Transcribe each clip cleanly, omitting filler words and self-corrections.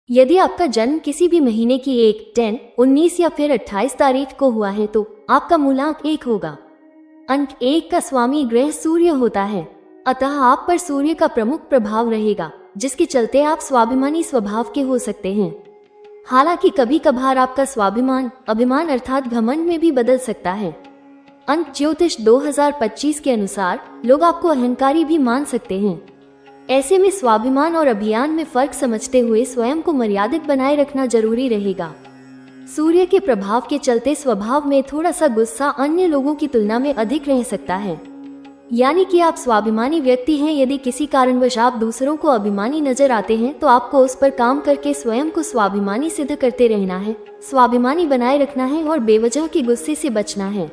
यदि आपका जन्म किसी भी महीने की 1, 10, 19 या फिर 28 तारीख को हुआ है तो आपका मूलांक 1 होगा। अंक 1 का स्वामी ग्रह सूर्य होता है, अतः आप पर सूर्य का प्रमुख प्रभाव रहेगा, जिसके चलते आप स्वाभिमानी स्वभाव के हो सकते हैं। हालांकि कभी कभार आपका स्वाभिमान अभिमान अर्थात घमंड में भी बदल सकता है। अंक ज्योतिष 2025 के अनुसार लोग आपको अहंकारी भी मान सकते हैं। ऐसे में स्वाभिमान और अभिमान में फर्क समझते हुए स्वयं को मर्यादित बनाए रखना जरूरी रहेगा। सूर्य के प्रभाव के चलते स्वभाव में थोड़ा सा गुस्सा अन्य लोगों की तुलना में अधिक रह सकता है, यानी कि आप स्वाभिमानी व्यक्ति हैं। यदि किसी कारणवश आप दूसरों को अभिमानी नजर आते हैं तो आपको उस पर काम करके स्वयं को स्वाभिमानी सिद्ध करते रहना है, स्वाभिमानी बनाए रखना है और बेवजह के गुस्से से बचना है।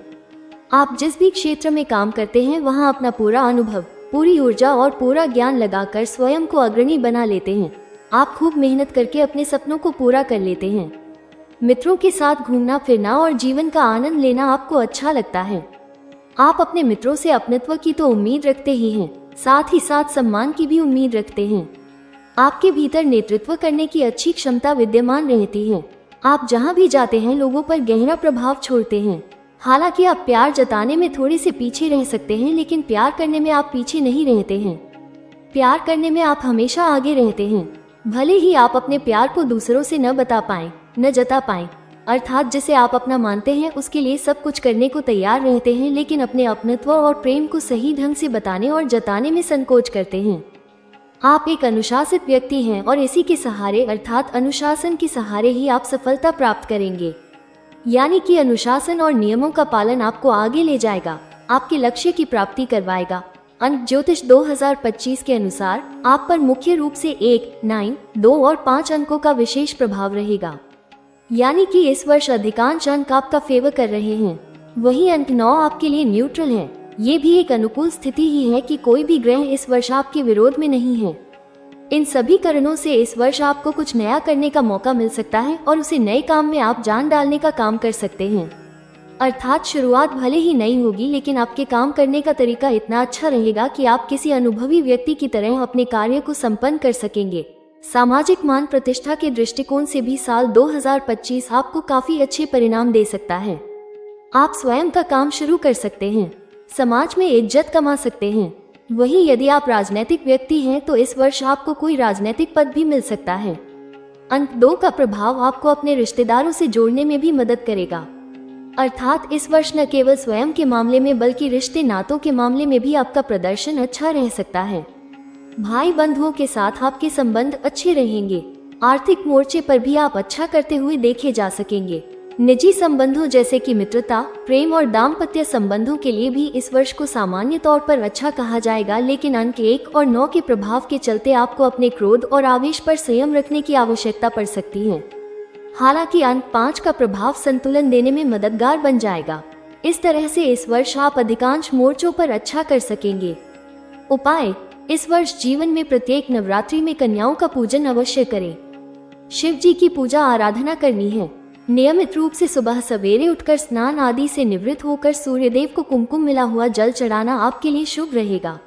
आप जिस भी क्षेत्र में काम करते हैं वहां अपना पूरा अनुभव, पूरी ऊर्जा और पूरा ज्ञान लगाकर स्वयं को अग्रणी बना लेते हैं। आप खूब मेहनत करके अपने सपनों को पूरा कर लेते हैं। मित्रों के साथ घूमना फिरना और जीवन का आनंद लेना आपको अच्छा लगता है। आप अपने मित्रों से अपनत्व की तो उम्मीद रखते ही हैं, साथ ही साथ सम्मान की भी उम्मीद रखते हैं। आपके भीतर नेतृत्व करने की अच्छी क्षमता विद्यमान रहती है। आप जहां भी जाते हैं लोगों पर गहरा प्रभाव छोड़ते हैं। हालांकि आप प्यार जताने में थोड़े से पीछे रह सकते हैं, लेकिन प्यार करने में आप पीछे नहीं रहते हैं। प्यार करने में आप हमेशा आगे रहते हैं। भले ही आप अपने प्यार को दूसरों से न बता पाएं, न जता पाएं, अर्थात जिसे आप अपना मानते हैं उसके लिए सब कुछ करने को तैयार रहते हैं, लेकिन अपने अपनत्व और प्रेम को सही ढंग से बताने और जताने में संकोच करते हैं। आप एक अनुशासित व्यक्ति हैं और इसी के सहारे अर्थात अनुशासन के सहारे ही आप सफलता प्राप्त करेंगे। यानी कि अनुशासन और नियमों का पालन आपको आगे ले जाएगा, आपके लक्ष्य की प्राप्ति करवाएगा। अंक ज्योतिष 2025 के अनुसार आप पर मुख्य रूप से 1, 9, 2 और 5 अंकों का विशेष प्रभाव रहेगा। यानी कि इस वर्ष अधिकांश अंक आपका फेवर कर रहे हैं। वही अंक 9 आपके लिए न्यूट्रल है। ये भी एक अनुकूल स्थिति ही है कि कोई भी ग्रह इस वर्ष आपके विरोध में नहीं है। इन सभी कारणों से इस वर्ष आपको कुछ नया करने का मौका मिल सकता है और उसे नए काम में आप जान डालने का काम कर सकते हैं। अर्थात शुरुआत भले ही नई होगी, लेकिन आपके काम करने का तरीका इतना अच्छा रहेगा कि आप किसी अनुभवी व्यक्ति की तरह अपने कार्य को संपन्न कर सकेंगे। सामाजिक मान प्रतिष्ठा के दृष्टिकोण से भी साल 2025 आपको काफी अच्छे परिणाम दे सकता है। आप स्वयं का काम शुरू कर सकते हैं, समाज में इज्जत कमा सकते हैं। वहीं यदि आप राजनीतिक व्यक्ति हैं तो इस वर्ष आपको कोई राजनीतिक पद भी मिल सकता है। अंक 2 का प्रभाव आपको अपने रिश्तेदारों से जोड़ने में भी मदद करेगा। अर्थात इस वर्ष न केवल स्वयं के मामले में बल्कि रिश्ते नातों के मामले में भी आपका प्रदर्शन अच्छा रह सकता है। भाई बंधुओं के साथ आपके संबंध अच्छे रहेंगे। आर्थिक मोर्चे पर भी आप अच्छा करते हुए देखे जा सकेंगे। निजी संबंधों जैसे कि मित्रता, प्रेम और दाम्पत्य संबंधों के लिए भी इस वर्ष को सामान्य तौर पर अच्छा कहा जाएगा, लेकिन अंक 1 और 9 के प्रभाव के चलते आपको अपने क्रोध और आवेश पर संयम रखने की आवश्यकता पड़ सकती है। हालांकि अंक 5 का प्रभाव संतुलन देने में मददगार बन जाएगा। इस तरह से इस वर्ष आप अधिकांश मोर्चों पर अच्छा कर सकेंगे। उपाय: इस वर्ष जीवन में प्रत्येक नवरात्रि में कन्याओं का पूजन अवश्य करें। शिव जी की पूजा आराधना करनी है। नियमित रूप से सुबह सवेरे उठकर स्नान आदि से निवृत्त होकर सूर्यदेव को कुमकुम मिला हुआ जल चढ़ाना आपके लिए शुभ रहेगा।